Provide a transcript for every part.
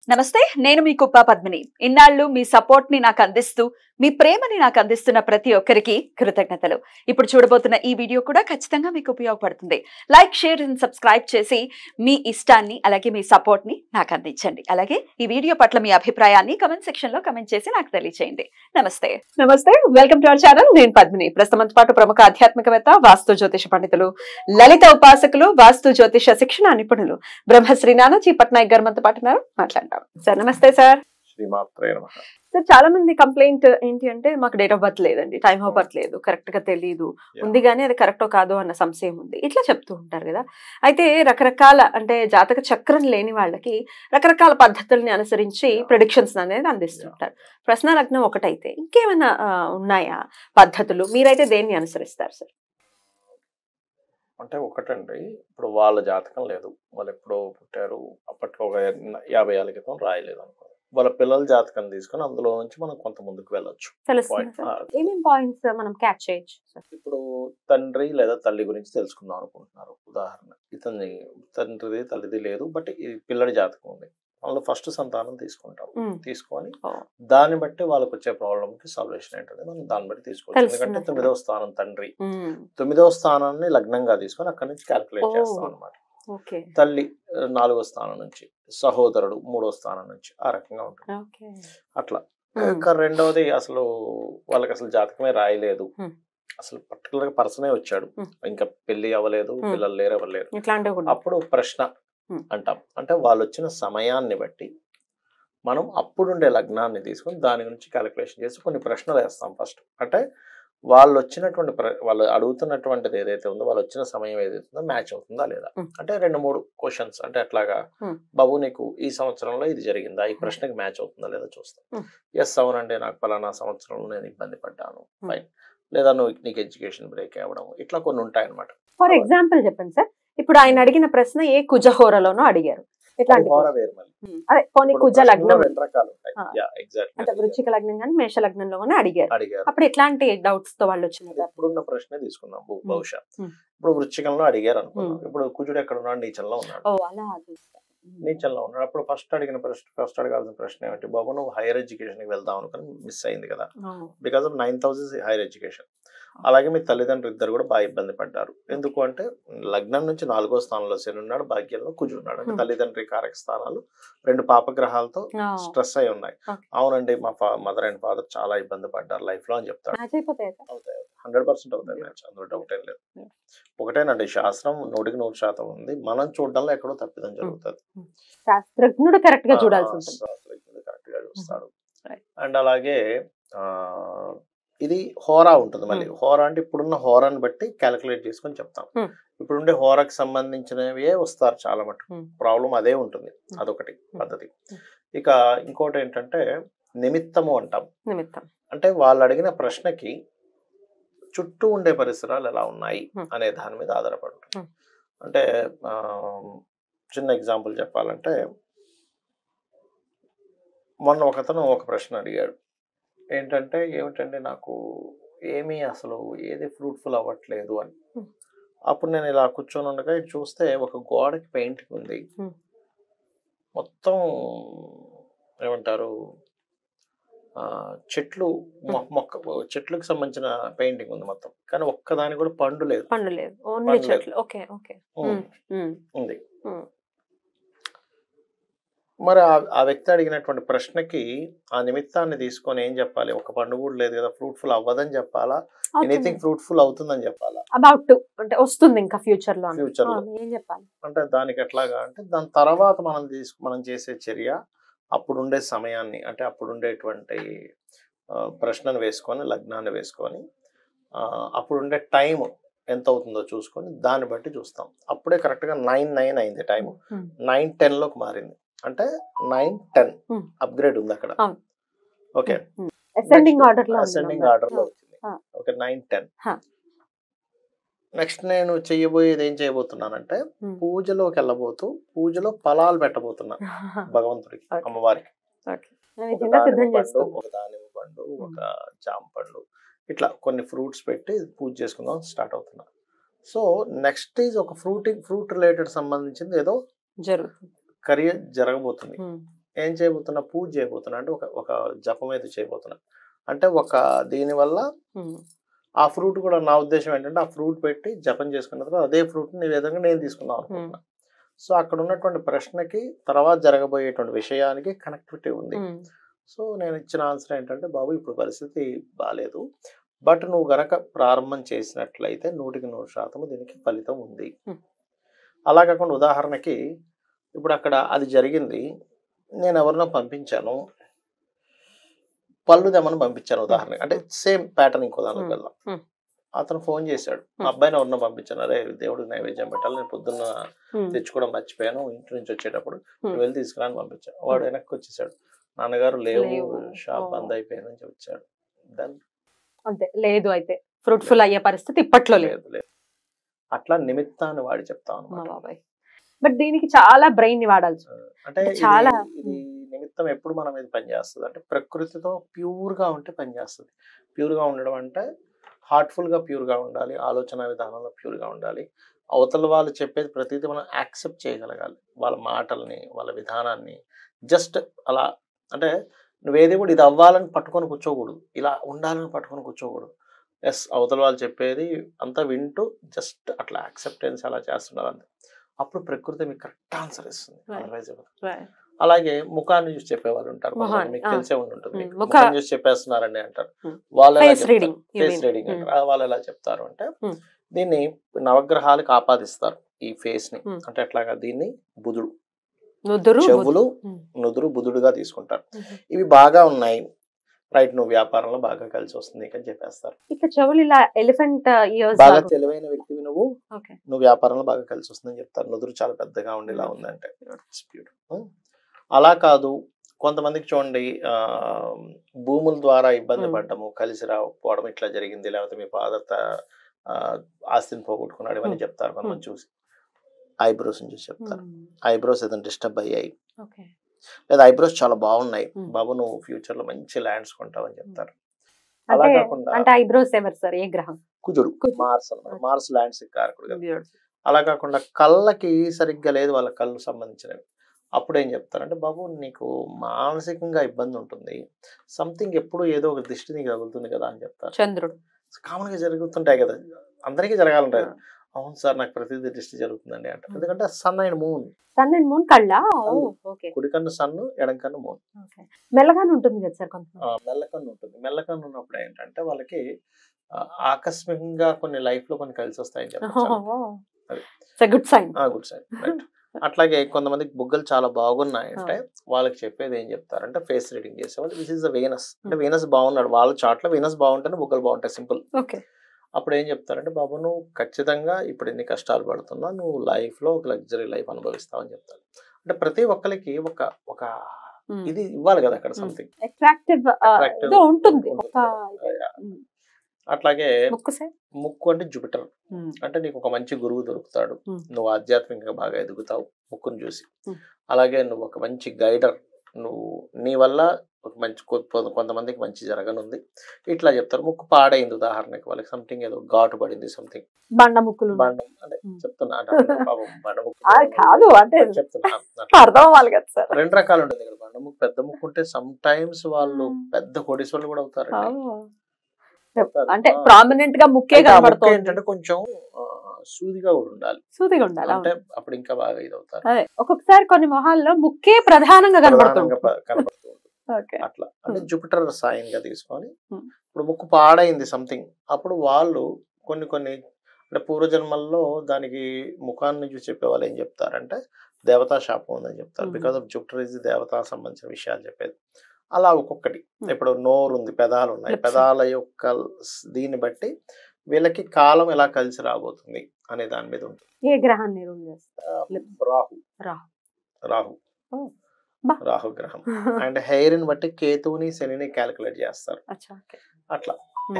నమస్తే, నేను మీ కుప్ప పద్మిని. ఇన్నాళ్ళు మీ సపోర్ట్ ని నాకు అందిస్తూ, మీ ప్రేమని నాకు అందిస్తున్న ప్రతి ఒక్కరికి కృతజ్ఞతలు. ఇప్పుడు చూడబోతున్న ఈ వీడియో కూడా ఖచ్చితంగా మీకు ఉపయోగపడుతుంది. లైక్, షేర్ అండ్ సబ్స్క్రైబ్ చేసి మీ ఇష్టాన్ని అలాగే మీ సపోర్ట్ ని నాకు అందించండి. అలాగే ఈ వీడియో పట్ల మీ అభిప్రాయాన్ని కమెంట్ సెక్షన్ లో కమెంట్ చేసి నాకు తెలియజేయండి. నమస్తే. Welcome to our channel. నేను పద్మిని. ప్రస్తుతంతో పాటు ప్రముఖ ఆధ్యాత్మికవేత్త, వాస్తు జ్యోతిష పండితులు, లలిత ఉపాసకులు, వాస్తు జ్యోతిష శిక్షణ నిపుణులు బ్రహ్మశ్రీ నానాజీ పట్నాయక్ గారు మనతో పాటు ఉన్నారు. మాట్లాడదాం. సార్ నమస్తే. సార్ సార్, చాలా మంది కంప్లైంట్ ఏంటి అంటే, మాకు డేట్ ఆఫ్ బర్త్ లేదండి, టైమ్ ఆఫ్ బర్త్ లేదు, కరెక్ట్ గా తెలియదు, ఉంది కానీ అది కరెక్టో కాదో అన్న సంశయం ఉంది, ఇట్లా చెప్తూ ఉంటారు కదా. అయితే రకరకాల అంటే జాతక చక్రం లేని వాళ్ళకి రకరకాల పద్ధతుల్ని అనుసరించి ప్రెడిక్షన్స్ అనేది అందిస్తుంటారు. ప్రశ్న లగ్నం ఒకటైతే ఇంకేమైనా ఉన్నాయా పద్ధతులు? మీరైతే దేన్ని అనుసరిస్తారు సార్? అంటే ఒకటండి, ఇప్పుడు వాళ్ళ జాతకం లేదు, వాళ్ళు ఎప్పుడో పుట్టారు, అప్పట్లో ఒక 50 ఏళ్ళ క్రితం రాయలేదు అనుకో, వాళ్ళ పిల్లల జాతకం తీసుకొని అందులో నుంచి మనం కొంత ముందుకు వెళ్ళొచ్చు. ఇప్పుడు తండ్రి లేదా తల్లి గురించి తెలుసుకుందాం అనుకుంటున్నారు. ఉదాహరణ, ఇతని తండ్రిది తల్లిది లేదు, బట్ ఈ పిల్లడి జాతకం ఉంది. వాళ్ళు ఫస్ట్ సంతానం తీసుకుంటాం. తీసుకొని దాన్ని బట్టి వాళ్ళకి వచ్చే ప్రాబ్లమ్ కి సొల్యూషన్ ఏంటంటే మనం దాన్ని బట్టి తీసుకోవచ్చు. ఎందుకంటే 9వ స్థానం తండ్రి, 9వ స్థానాన్ని లగ్నంగా తీసుకొని అక్కడి నుంచి క్యాల్కులేట్ చేస్తాం అనమాట. తల్లి 4వ స్థానం నుంచి, సహోదరుడు 3వ స్థానం నుంచి, ఆ రకంగా ఉంటుంది. అట్లా ఇంకా రెండవది, అసలు వాళ్ళకి అసలు జాతకమే రాయలేదు, అసలు పర్టికులర్ గా పర్సనే వచ్చాడు, ఇంకా పెళ్లి అవ్వలేదు, పిల్లలు లేరు, ఎవరు లేరు, అప్పుడు ప్రశ్న అంటాం. అంటే వాళ్ళు వచ్చిన సమయాన్ని బట్టి మనం అప్పుడుండే లగ్నాన్ని తీసుకుని దాని గురించి క్యాలిక్యులేషన్ చేసి కొన్ని ప్రశ్నలు వేస్తాం ఫస్ట్. అంటే వాళ్ళు వచ్చినటువంటి వాళ్ళు అడుగుతున్నటువంటిది ఏదైతే ఉందో, వాళ్ళు వచ్చిన సమయం ఏదైతే ఉందో మ్యాచ్ అవుతుందా లేదా. అంటే 2-3 క్వశ్చన్స్. అంటే అట్లాగా, బాబు నీకు ఈ సంవత్సరంలో ఇది జరిగిందా, ఈ ప్రశ్నకి మ్యాచ్ అవుతుందా లేదా చూస్తాం. ఎస్ అవునండి, నాకు పలానా సంవత్సరంలో నేను ఇబ్బంది పడ్డాను, ఫైన్. లేదా నీకు ఎడ్యుకేషన్ బ్రేక్ అవ్వడం, ఇట్లా కొన్ని ఉంటాయి అనమాట. ఫర్ ఎగ్జాంపుల్ చెప్పండి సార్. ఇప్పుడు ఆయన అడిగిన ప్రశ్న ఏ కుజహోరలోనో అడిగారు. అదే పోనీ కుజ లగ్నం, అంటే వృశ్చిక లగ్నం కానీ మేష లగ్నంలో కానీ అడిగారు. అప్పుడు ఎట్లాంటి డౌట్స్ తో వాళ్ళు వచ్చినారు? ఇప్పుడున్న ప్రశ్న తీసుకుందాం. బహుశా ఇప్పుడు వృశ్చికంలో అడిగారు అనుకున్నాం. ఇప్పుడు కుజుడు ఎక్కడ ఉన్నాడు? నీచంలో ఉన్నాడు. నీచంలో ఉన్నాడు. అప్పుడు ఫస్ట్ అడగాల్సిన ప్రశ్న ఏమిటి? బాబు, నువ్వు హైయర్ ఎడ్యుకేషన్ కి వెళ్దాం అనుకుని మిస్ అయింది కదా, బికాస్ ఆఫ్ 9,000 హైయర్ ఎడ్యుకేషన్. అలాగే మీ తల్లిదండ్రులు ఇద్దరు కూడా బాగా ఇబ్బంది పడ్డారు. ఎందుకు అంటే లగ్నం నుంచి 4వ స్థానంలో శని ఉన్నాడు, భాగ్యంలో కుజుడు ఉన్నాడు. అంటే తల్లిదండ్రి కారక స్థానాలు 2 పాపగ్రహాలతో స్ట్రెస్ అయి ఉన్నాయి. అవునండి, మా మదర్ అండ్ ఫాదర్ చాలా ఇబ్బంది పడ్డారు లైఫ్ లో అని చెప్తాడు. అవుతాయి, 100% అవుతాయి మ్యాచ్, అందులో డౌట్ ఏం లేదు. ఒకటేనండి, శాస్త్రం 100% ఉంది, మనం చూడడంలో ఎక్కడో తప్పిదం జరుగుతుంది. శాస్త్రజ్ఞుడు కరెక్ట్ గా చూస్తాడు. అండ్ అలాగే ఇది హోరా ఉంటుంది. మళ్ళీ హోరా అంటే ఇప్పుడున్న హోరాని బట్టి క్యాలిక్యులేట్ చేసుకొని చెప్తాం. ఇప్పుడుండే హోరాకి సంబంధించినవే వస్తారు చాలా మటుకు. ప్రాబ్లం అదే ఉంటుంది, అదొకటి పద్ధతి. ఇక ఇంకోటి ఏంటంటే నిమిత్తము అంటాం. అంటే వాళ్ళు అడిగిన ప్రశ్నకి చుట్టూ ఉండే పరిసరాలు ఎలా ఉన్నాయి అనే దాని మీద ఆధారపడి ఉంటుంది. అంటే చిన్న ఎగ్జాంపుల్ చెప్పాలంటే, మొన్న ఒకతను ఒక ప్రశ్న అడిగాడు. ఏంటంటే, ఏమిటండి నాకు ఏమీ అసలు ఏది ఫ్రూట్ఫుల్ అవ్వట్లేదు అని. అప్పుడు నేను ఇలా కూర్చొని ఉండగా ఇటు చూస్తే ఒక గోడకి పెయింటింగ్ ఉంది, మొత్తం ఏమంటారు చెట్లు, చెట్లకు సంబంధించిన పెయింటింగ్ ఉంది మొత్తం, కానీ ఒక్కదాని కూడా పండు లేదు. ఉంది. మరి ఆ వ్యక్తి అడిగినటువంటి ప్రశ్నకి ఆ నిమిత్తాన్ని తీసుకొని ఏం చెప్పాలి? ఒక పండు కూడా లేదు కదా, ఫ్రూట్ఫుల్ అవ్వదని చెప్పాలా, ఎనీథింగ్ ఫ్రూట్ఫుల్ అవుతుందని చెప్పాలా, అంటే వస్తుంది ఇంకా ఫ్యూచర్ లో ఏం చెప్పాలి? అంటే దానికి ఎట్లాగా అంటే, దాని తర్వాత మనం చేసే చర్య అప్పుడుండే సమయాన్ని, అంటే అప్పుడుండేటువంటి ప్రశ్నను వేసుకొని, లగ్నాన్ని వేసుకొని, అప్పుడుండే టైం ఎంత అవుతుందో చూసుకొని దాన్ని బట్టి చూస్తాం. అప్పుడే కరెక్ట్ గా 9:09 అయింది, టైం 9:10లోకి మారింది. అంటే 9:10 అప్గ్రేడ్ ఉంది అక్కడ. ఓకే, అసెండింగ్ ఆర్డర్ లో వచ్చింది. ఓకే, 9:10. నెక్స్ట్ నేను చెయ్యబోయేది ఏం చేయబోతున్నానంటే, పూజలోకి వెళ్ళబోతూ పూజలో ఫలాలు పెట్టబోతున్నా భగవంతుడికి, అమ్మవారికి. ఒక దానిమ్మ పండు, ఒక జామ పండు, ఇట్లా కొన్ని ఫ్రూట్స్ పెట్టి పూజ చేసుకుందాం స్టార్ట్ అవుతున్నా. సో నెక్స్ట్ ఈజ్ ఒక ఫ్రూట్ రిలేటెడ్ సంబంధించింది ఏదో జరుగుతుంది, కరియర్ జరగబోతుంది. ఏం చేయబోతున్నా, పూజ చేయబోతున్నా, అంటే ఒక జపం అయితే చేయబోతున్నా. అంటే దీనివల్ల ఆ ఫ్రూట్ కూడా, నా ఉద్దేశం ఏంటంటే ఆ ఫ్రూట్ పెట్టి జపం చేసుకున్న తర్వాత అదే ఫ్రూట్ నీ విధంగా నేను తీసుకుందాం అనుకుంటున్నా. సో అక్కడ ఉన్నటువంటి ప్రశ్నకి తర్వాత జరగబోయేటువంటి విషయానికి కనెక్టివిటీ ఉంది. సో నేను ఇచ్చిన ఆన్సర్ ఏంటంటే, బాబు ఇప్పుడు పరిస్థితి బాగాలేదు, బట్ నువ్వు గనక ప్రారంభం చేసినట్లయితే 100% దీనికి ఫలితం ఉంది. అలా కాకుండా ఉదాహరణకి ఇప్పుడు అక్కడ అది జరిగింది, నేను ఎవరినో పంపించాను, పళ్ళు తెమ్మని పంపించాను ఉదాహరణకి, అంటే సేమ్ ప్యాటర్న్ ఇంకో దానికి వెళ్దాం. అతను ఫోన్ చేశాడు, మా అబ్బాయిని ఎవరినో పంపించాను, అరే దేవుడికి నైవేద్యం పెట్టాలి, నేను పొద్దున్న తెచ్చుకోవడం మర్చిపోయాను, ఇంటి నుంచి వచ్చేటప్పుడు వెళ్ళి తీసుకురా అని పంపించాను. వాడు వెనక్కి వచ్చేసాడు, నాన్నగారు లేవు, షాప్ బంద్ అయిపోయిందని వచ్చాడు. దాన్ని అంతే లేదు, అయితే ఫ్రూట్ఫుల్ అయ్యే పరిస్థితి ఇప్పట్లో లేదు. అట్లా నిమిత్తాన్ని వాడి చెప్తాను. బట్ దీనికి చాలా బ్రెయిన్ ని వాడాలి. అంటే చాలా ఇది నిమిత్తం ఎప్పుడు మన మీద పనిచేస్తుంది అంటే, ప్రకృతితో ప్యూర్ గా ఉంటే పనిచేస్తుంది. ప్యూర్ గా ఉండడం అంటే హార్ట్ఫుల్ గా ప్యూర్ గా ఉండాలి, ఆలోచన విధానంలో ప్యూర్ గా ఉండాలి. అవతల వాళ్ళు చెప్పేది ప్రతిదీ మనం యాక్సెప్ట్ చేయగలగాలి, వాళ్ళ మాటల్ని, వాళ్ళ విధానాన్ని. జస్ట్ అలా అంటే నువ్వేది కూడా ఇది అవ్వాలని పట్టుకొని కూర్చోకూడదు, ఇలా ఉండాలని పట్టుకొని కూర్చోకూడదు. ఎస్, అవతల వాళ్ళు చెప్పేది అంతా వింటూ జస్ట్ అట్లా యాక్సెప్టెన్స్ అలా చేస్తున్నారు అంతే. అప్పుడు ప్రకృతి మీకు కరెక్ట్ ఆన్సర్ ఇస్తుంది. అదర్వైజ్ అలాగే ముఖాన్ని చూసి చెప్పేవాళ్ళు ఉంటారు, మీకు తెలిసే ఉంటుంది, ముఖాన్ని చూసి చెప్పేస్తున్నారండి అంటారు. వాళ్ళు ఫేస్ రీడింగ్ అంటారు. వాళ్ళు ఎలా చెప్తారు అంటే, దీన్ని నవగ్రహాలకు ఆపాదిస్తారు ఈ ఫేస్ ని. అంటే ఎట్లాగా, దీన్ని బుధుడు, చెవులు నుదురు బుధుడుగా తీసుకుంటారు. ఇవి బాగా ఉన్నాయి, రైట్, నువ్వు వ్యాపారంలో బాగా కలిసి వస్తుంది అని చెప్పేస్తారు. ఇట్లా చెవులు ఇలా ఎలిఫెంట్ బాగా తెలివైన వ్యక్తివి నువ్వు వ్యాపారంలో బాగా కలిసి వస్తుందని చెప్తారు. నుదురు చాలా పెద్దగా ఉండి ఇలా ఉందంటే. అలా కాదు, కొంతమందికి చూడండి భూముల ద్వారా ఇబ్బంది పడ్డము, కలిసి రాకపోవడం ఇట్లా జరిగింది, లేకపోతే మీ ఫాదర్ ఆస్తిని పోగొట్టుకున్నాడు, ఇవన్నీ చెప్తారు. కొంతమంది చూసి ఐబ్రోస్ చూసి చెప్తారు, ఐబ్రోస్ ఏదైనా డిస్టర్బ్ అయ్యాయి, లేదా ఐబ్రోస్ చాలా బాగున్నాయి బాబు, నువ్వు ఫ్యూచర్ లో మంచి ల్యాండ్స్ కొంటావు అని చెప్తారు. అలా కాకుండా అంటే ఐబ్రోస్ ఎవరు సార్, ఏ గ్రహం? కుజుడు, మార్స్ అన్నమాట. మార్స్ ల్యాండ్స్ కారకుడు కదా. అలా కాకుండా కళ్ళకి సరిగ్గా లేదు వాళ్ళ కళ్ళు సంబంధించినవి, అప్పుడు ఏం చెప్తారంటే, బాబు నీకు మానసికంగా ఇబ్బంది ఉంటుంది, సంథింగ్ ఎప్పుడు ఏదో ఒక దృష్టి నీకు తగులుతుంది కదా అని చెప్తారు. చంద్రుడు కామన్ గా జరుగుతుంటాయి కదా, అందరికీ జరగాలంటారు. అవును సార్, నాకు ప్రతిదీ దృష్టి జరుగుతుందండి అంటారు. ఎందుకంటే సన్ అండ్ మూన్, కళ్ళ కుడి కన్ను సన్ను, ఎడం కన్ను మూన్. మెల్లగానే ఉంటుంది కదా సార్, మెల్లకన్ను ఉంటుంది. మెల్లకన్ను ఉన్నప్పుడు ఏంటంటే వాళ్ళకి ఆకస్మికంగా కొన్ని లైఫ్ లో కొన్ని కలిసి వస్తాయని చెప్పారు. Good sign, good sign, right. అట్లాగే కొంతమందికి బుగ్గలు చాలా బాగున్నాయి అంటే వాళ్ళకి చెప్పేది ఏం చెప్తారంటే, ఫేస్ రీడింగ్ చేసేవాళ్ళు, దిస్ ఇస్ ద వీనస్, అంటే వీనస్ బాగున్నాడు, వాళ్ళ చాట్లో వీనస్ బాగుంటేనే బుగ్గలు బాగుంటాయి, సింపుల్. అప్పుడు ఏం చెప్తారంటే, బాబు నువ్వు ఖచ్చితంగా ఇప్పుడు ఎన్ని కష్టాలు పడుతున్నా నువ్వు లైఫ్ లో ఒక లగ్జరీ లైఫ్ అనుభవిస్తావు అని చెప్తారు. అంటే ప్రతి ఒక్కరికి ఒక ఇది ఇవ్వాలి కదా అక్కడ, సంథింగ్ అట్రాక్టివ్ ఉంటుంది. అట్లాగే ముక్కు అంటే జూపిటర్, అంటే నీకు ఒక మంచి గురువు దొరుకుతాడు, నువ్వు ఆధ్యాత్మికంగా బాగా ఎదుగుతావు ముక్కును చూసి. అలాగే నువ్వు ఒక మంచి గైడర్, నువ్వు నీ వల్ల ఒక మంచి కొంతమందికి మంచి జరగనుంది, ఇట్లా చెప్తారు. ముక్కు పాడైంది ఉదాహరణకి, వాళ్ళకి సంథింగ్ ఏదో ఘాటు పడింది, సంథింగ్ బండం అంటే చెప్తున్నా, బండ ముక్కు కాదు అంటే చెప్తున్నా. రెండు రకాలు ఉంటుంది ఇక్కడ. బండ ముక్కు, పెద్ద ముక్కు ఉంటే సమ్ టైమ్స్ వాళ్ళు పెద్ద కోటీశ్వరులు కూడా అవుతారు. అంటే ప్రామినెంట్ గా ముక్కే కనబడుతుంది, ఏంటంటే కొంచెం సూదిగా కూడా ఉండాలి, అంటే అప్పుడు ఇంకా బాగా ఇది అవుతారు. ఒక్కొక్కసారి కొన్ని మొహాల్లో ముక్కే ప్రధానంగా కనబడుతుంది. అట్లా అంటే జూపిటర్ సాయం గా తీసుకొని, ఇప్పుడు ముక్కు పాడైంది సంథింగ్, అప్పుడు వాళ్ళు కొన్ని అంటే పూర్వజన్మల్లో దానికి ముఖాన్ని చూసి చెప్పేవాళ్ళు ఏం చెప్తారంటే దేవతా శాపం ఉందని చెప్తారు. బికాస్ ఆఫ్ జూపిటర్ ఇస్ దేవతా సంబంధించిన విషయాలు చెప్పేది. అలా ఒక్కొక్కటి, ఇప్పుడు నోరు ఉంది, పెదాలు ఉన్నాయి, పెదాల యొక్క దీన్ని బట్టి వీళ్ళకి కాలం ఎలా కలిసి రాబోతుంది అనే దాని మీద ఉంటుంది. ఏ గ్రహాన్ని? రాహు గ్రహం. అండ్ హెయిర్ ని బట్టి కేతువుని శనిని క్యాలిక్యులేట్ చేస్తారు. అట్లా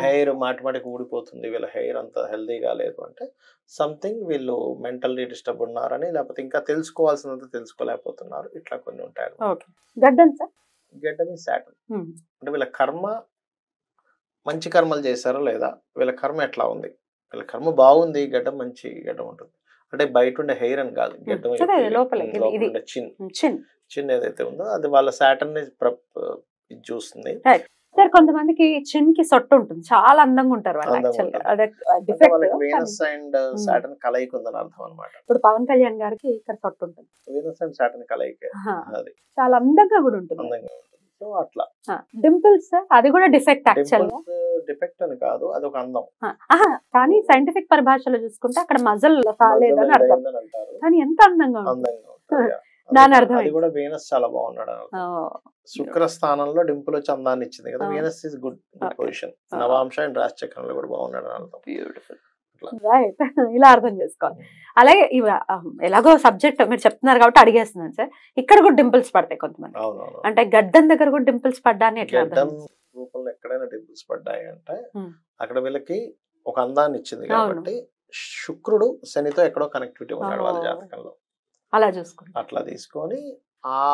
హెయిర్ మాటిమాటికి ఊడిపోతుంది, వీళ్ళ హెయిర్ అంత హెల్దీగా లేదు అంటే సంథింగ్ వీళ్ళు మెంటల్లీ డిస్టర్బ్ ఉన్నారని, లేకపోతే ఇంకా తెలుసుకోవాల్సినంత తెలుసుకోలేకపోతున్నారు, ఇట్లా కొన్ని ఉంటాయి. గడ్డం సాటర్న్, అంటే వీళ్ళ కర్మ మంచి కర్మలు చేశారా లేదా, వీళ్ళ కర్మ ఎట్లా ఉంది, వీళ్ళ కర్మ బాగుంది, గడ్డం మంచి గడ్డం ఉంటుంది. అంటే బయట ఉండే హెయిర్ అని కాదు, గడ్డం చిన్ చిన్న ఏదైతే ఉందో అది వాళ్ళ సాటర్న్ ని ఇది చూస్తుంది. సార్ కొంతమందికి చిన్ కి సొట్టు ఉంటుంది, చాలా అందంగా ఉంటారు వాళ్ళు యాక్చువల్గా. అదే డిఫెక్ట్ వీనస్ అండ్ సాటర్న్ కలయిక ఉందని అర్థం అన్నమాట. ఇప్పుడు పవన్ కళ్యాణ్ గారికి ఇక్కడ సొట్టు ఉంటుంది, వీనస్ అండ్ సాటర్న్ కలయిక అది చాలా అందంగా కూడా ఉంటుంది. అందంగా ఉంటుంది. సో అట్లా డింపుల్స్ అది కూడా డిఫెక్ట్ యాక్చువల్గా. డిఫెక్ట్ అని కాదు, అది ఒక అందం. కానీ సైంటిఫిక్ పరిభాషలో చూసుకుంటే అక్కడ మజల్ కాలేదని అర్థం, కానీ ఎంత అందంగా ఉంటుంది. దాని అర్థం అది కూడా వీనస్ చాలా బాగున్నాడు. శుక్ర స్థానంలో డింపుల్ వచ్చి అందాన్ని ఇచ్చింది కదా. Venus is good position. నవాంశ అండ్ రాశి చక్రంలో కూడా బాగున్నాడు అని అర్థం. Beautiful, right. ఇలా అర్థం చేసుకోవాలి. అలాగే ఎలాగో సబ్జెక్ట్ మీరు చెప్తున్నారు కాబట్టి అడిగేస్తున్నాను సార్, ఇక్కడ కూడా డింపుల్స్ పడతాయి కొంతమంది. అంటే గడ్డం దగ్గర కూడా డింపుల్స్ పడ్డాన్ని ఎట్లా గడ్డం రూపంలో ఎక్కడైనా డింపుల్స్ పడ్డాయి అంటే అక్కడ వీళ్ళకి ఒక అందాన్ని ఇచ్చింది కాబట్టి శుక్రుడు శనితో ఎక్కడో కనెక్టివిటీ ఉన్నాడు వాళ్ళ జాతకంలో. అలా చూసుకోండి. అట్లా తీసుకొని ఆ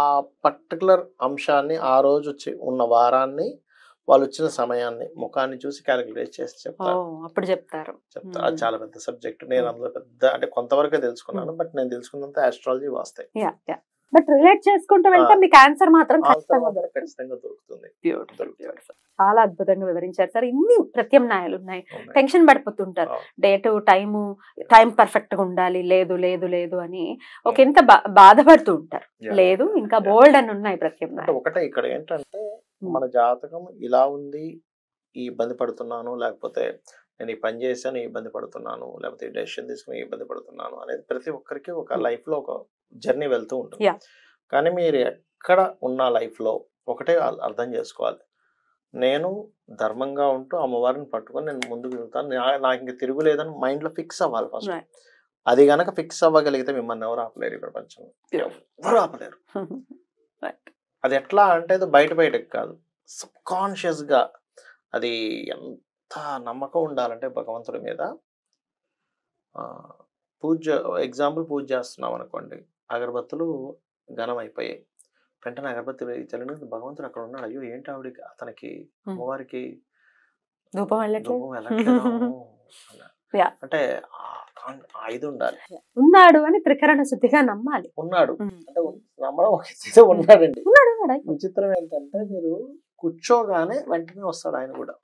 పర్టికులర్ అంశాన్ని ఆ రోజు ఉన్న వారాన్ని వాళ్ళు వచ్చిన సమయాన్ని ముఖాన్ని చూసి క్యాలిక్యులేట్ చేసి చెప్తారు. అప్పుడు చెప్తారు. అది చాలా పెద్ద సబ్జెక్ట్. నేను అందులో పెద్ద అంటే కొంతవరకే తెలుసుకున్నాను, బట్ నేను తెలుసుకున్నంత ఆస్ట్రాలజీ వాస్తాయి. బట్ రిలేట్ చేసుకుంటూ వెళ్తే మీకు ఆన్సర్ మాత్రం ఖచ్చితంగా దొరుకుతుంది. చాలా అద్భుతంగా వివరించారు సార్. ఇన్ని ప్రత్యామ్నాయాలు ఉన్నాయి, టెన్షన్ పడిపోతుంటారు. డేట్ టైం పర్ఫెక్ట్ గా ఉండాలి, లేదు లేదు లేదు అని ఒక ఎంత బాధపడుతూ ఉంటారు. లేదు ఇంకా బోల్డ్ అని ఉన్నాయి ప్రత్యామ్నాయాలు. ఒకటే ఇక్కడ ఏంటంటే మన జాతకం ఇలా ఉంది, ఈ ఇబ్బంది పడుతున్నాను, లేకపోతే నేను ఈ పని చేశాను ఈ ఇబ్బంది పడుతున్నాను, లేకపోతే ఈ డెసిషన్ తీసుకుని ఇబ్బంది పడుతున్నాను అనేది ప్రతి ఒక్కరికి ఒక లైఫ్ లో ఒక జర్నీ వెళ్తూ ఉంటుంది. కానీ మీరు ఎక్కడ ఉన్న లైఫ్ లో ఒకటే అర్థం చేసుకోవాలి, నేను ధర్మంగా ఉంటూ అమ్మవారిని పట్టుకొని నేను ముందుకు వెళ్తాను, నాకు ఇంక తిరుగులేదని మైండ్ లో ఫిక్స్ అవ్వాలి ఫస్ట్. అది గనక ఫిక్స్ అవ్వగలిగితే మిమ్మల్ని ఎవరు ఆపలేరు ఈ ప్రపంచంలో, ఎవరు ఆపలేరు. అది ఎట్లా అంటే అది బయటకి కాదు, సబ్ కాన్షియస్ గా అది ఎంత నమ్మకం ఉండాలంటే భగవంతుడి మీద. ఎగ్జాంపుల్ పూజ చేస్తున్నాం అనుకోండి, అగరబత్తులు ఘనం అయిపోయాయి, వెంటనే అగరబత్తి చల్లని భగవంతుడు అక్కడ ఉన్నాడు, అయ్యో ఏంటి ఆవిడ అతనికి అమ్మవారికి ధూపం అంటే ఇది ఉండాలి, ఉన్నాడు అని త్రికరణ శుద్ధిగా నమ్మాలి. ఉన్నాడు అంటే నమ్మడం ఒక ఉన్నాడండి. విచిత్రం ఏంటంటే మీరు కూర్చోగానే వెంటనే వస్తాడు ఆయన కూడా.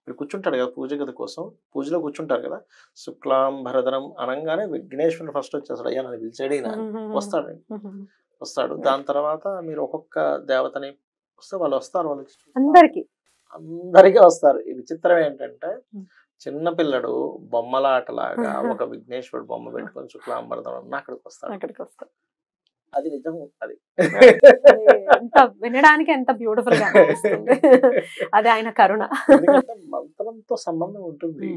మీరు కూర్చుంటాడు కదా పూజ గది కోసం, పూజలో కూర్చుంటారు కదా, శుక్లాం భరధరం అనగానే విఘ్నేశ్వరుడు ఫస్ట్ వచ్చేస్తాడు. అయ్యా నన్ను పిలిచాడు వస్తాడు. దాని తర్వాత మీరు ఒక్కొక్క దేవతని వస్తే వాళ్ళు వస్తారు, వాళ్ళు అందరికీ వస్తారు. ఈ విచిత్రం ఏంటంటే చిన్న పిల్లడు బొమ్మలాటలాగా ఒక విఘ్నేశ్వరుడు బొమ్మ పెట్టుకొని శుక్లాం భరధరం అక్కడికి వస్తాడు. అది నిజం. అది వినడానికి ఎంత బ్యూటిఫుల్ గా అనిపిస్తుంది. అది ఆయన కరుణ. మంత్రంతో సంబంధం ఉంటుంది,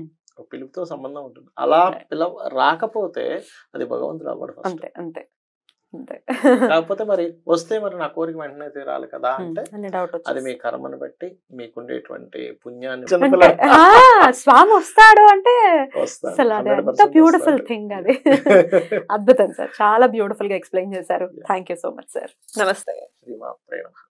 పిలుపుతో సంబంధం ఉంటుంది. అలా రాకపోతే అది భగవంతుడు అవ్వడు. అంతే అంతే అంతే. కాకపోతే మరి వస్తే మరి నా కోరిక వెంటనే తీరాలి కదా అంటే అది మీ కర్మను బట్టి మీకుండేటువంటి పుణ్యాన్ని. స్వామి వస్తాడు అంటే అసలు అది ఎంత బ్యూటిఫుల్ థింగ్. అది అద్భుతం సార్, చాలా బ్యూటిఫుల్ గా ఎక్స్ప్లెయిన్ చేశారు. Thank you so much sir. నమస్తే. శ్రీమాత్రే నమః.